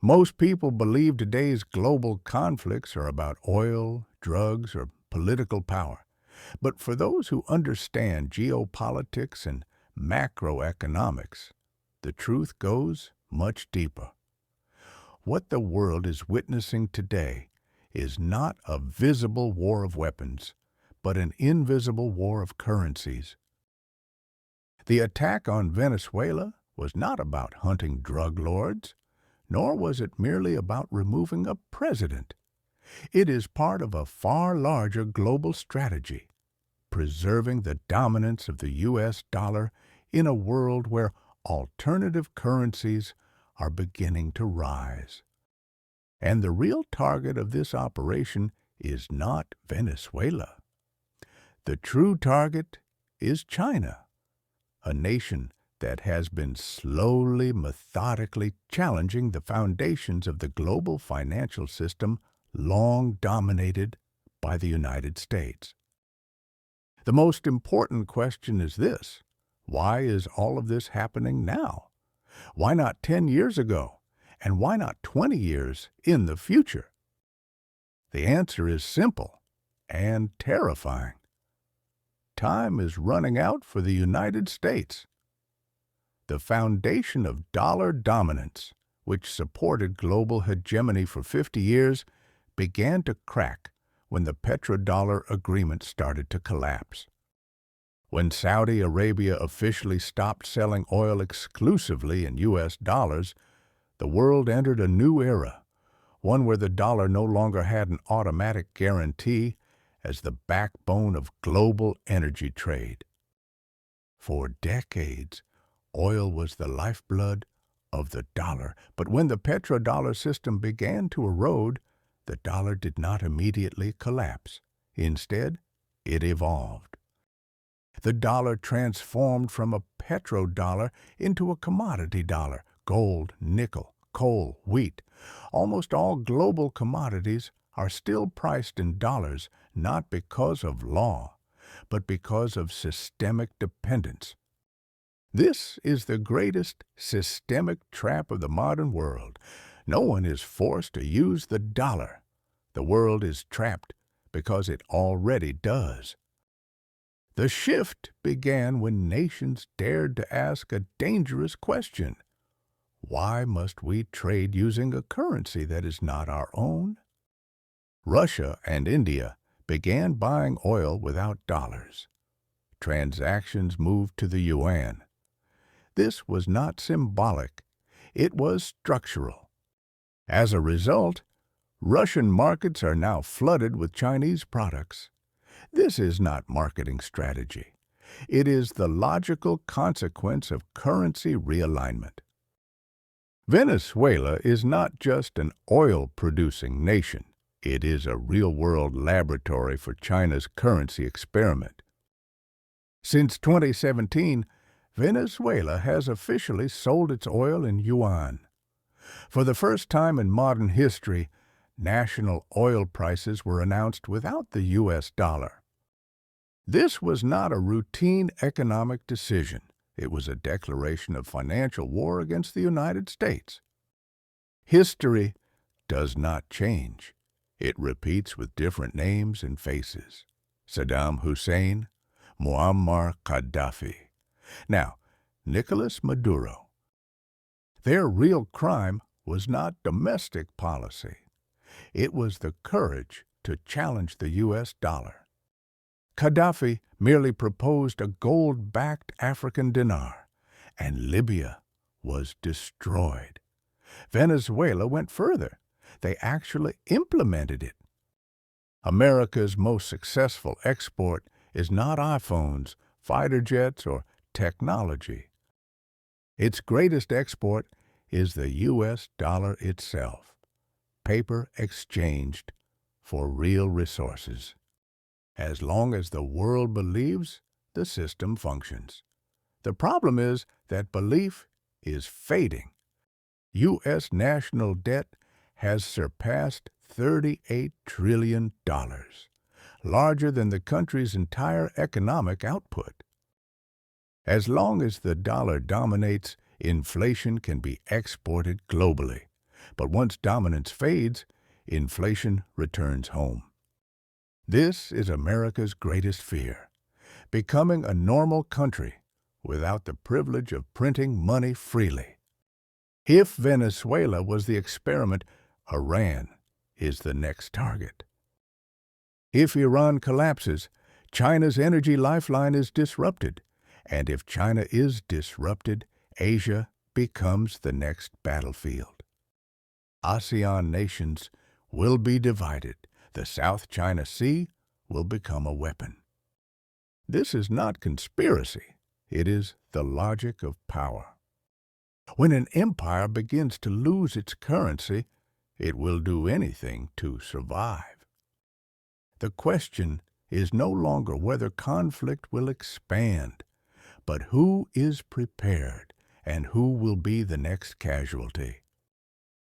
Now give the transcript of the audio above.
Most people believe today's global conflicts are about oil, drugs, or political power. But for those who understand geopolitics and macroeconomics, the truth goes much deeper. What the world is witnessing today is not a visible war of weapons, but an invisible war of currencies. The attack on Venezuela was not about hunting drug lords, nor was it merely about removing a president. It is part of a far larger global strategy, preserving the dominance of the U.S. dollar in a world where alternative currencies are beginning to rise. And the real target of this operation is not Venezuela. The true target is China, a nation that has been slowly, methodically challenging the foundations of the global financial system long dominated by the United States. The most important question is this: why is all of this happening now? Why not 10 years ago? And why not 20 years in the future? The answer is simple and terrifying. Time is running out for the United States. The foundation of dollar dominance, which supported global hegemony for 50 years, began to crack when the petrodollar agreement started to collapse. When Saudi Arabia officially stopped selling oil exclusively in U.S. dollars, the world entered a new era, one where the dollar no longer had an automatic guarantee as the backbone of global energy trade. For decades, oil was the lifeblood of the dollar, but when the petrodollar system began to erode, the dollar did not immediately collapse. Instead, it evolved. The dollar transformed from a petrodollar into a commodity dollar: gold, nickel, coal, wheat. Almost all global commodities are still priced in dollars, not because of law, but because of systemic dependence. This is the greatest systemic trap of the modern world. No one is forced to use the dollar. The world is trapped because it already does. The shift began when nations dared to ask a dangerous question: why must we trade using a currency that is not our own? Russia and India began buying oil without dollars. Transactions moved to the yuan. This was not symbolic. It was structural. As a result, Russian markets are now flooded with Chinese products. This is not marketing strategy. It is the logical consequence of currency realignment. Venezuela is not just an oil-producing nation. It is a real-world laboratory for China's currency experiment. Since 2017, Venezuela has officially sold its oil in yuan. For the first time in modern history, national oil prices were announced without the U.S. dollar. This was not a routine economic decision. It was a declaration of financial war against the United States. History does not change. It repeats with different names and faces: Saddam Hussein, Muammar Gaddafi, now Nicolas Maduro. Their real crime was not domestic policy. It was the courage to challenge the U.S. dollar. Gaddafi merely proposed a gold-backed African dinar, and Libya was destroyed. Venezuela went further. They actually implemented it. America's most successful export is not iPhones, fighter jets, or technology. Its greatest export is the U.S. dollar itself, paper exchanged for real resources. As long as the world believes, the system functions. The problem is that belief is fading. U.S. national debt has surpassed $38 trillion, larger than the country's entire economic output. As long as the dollar dominates, inflation can be exported globally. But once dominance fades, inflation returns home. This is America's greatest fear, becoming a normal country without the privilege of printing money freely. If Venezuela was the experiment, Iran is the next target. If Iran collapses, China's energy lifeline is disrupted, and if China is disrupted, Asia becomes the next battlefield. ASEAN nations will be divided. The South China Sea will become a weapon. This is not conspiracy. It is the logic of power. When an empire begins to lose its currency, it will do anything to survive. The question is no longer whether conflict will expand, but who is prepared and who will be the next casualty.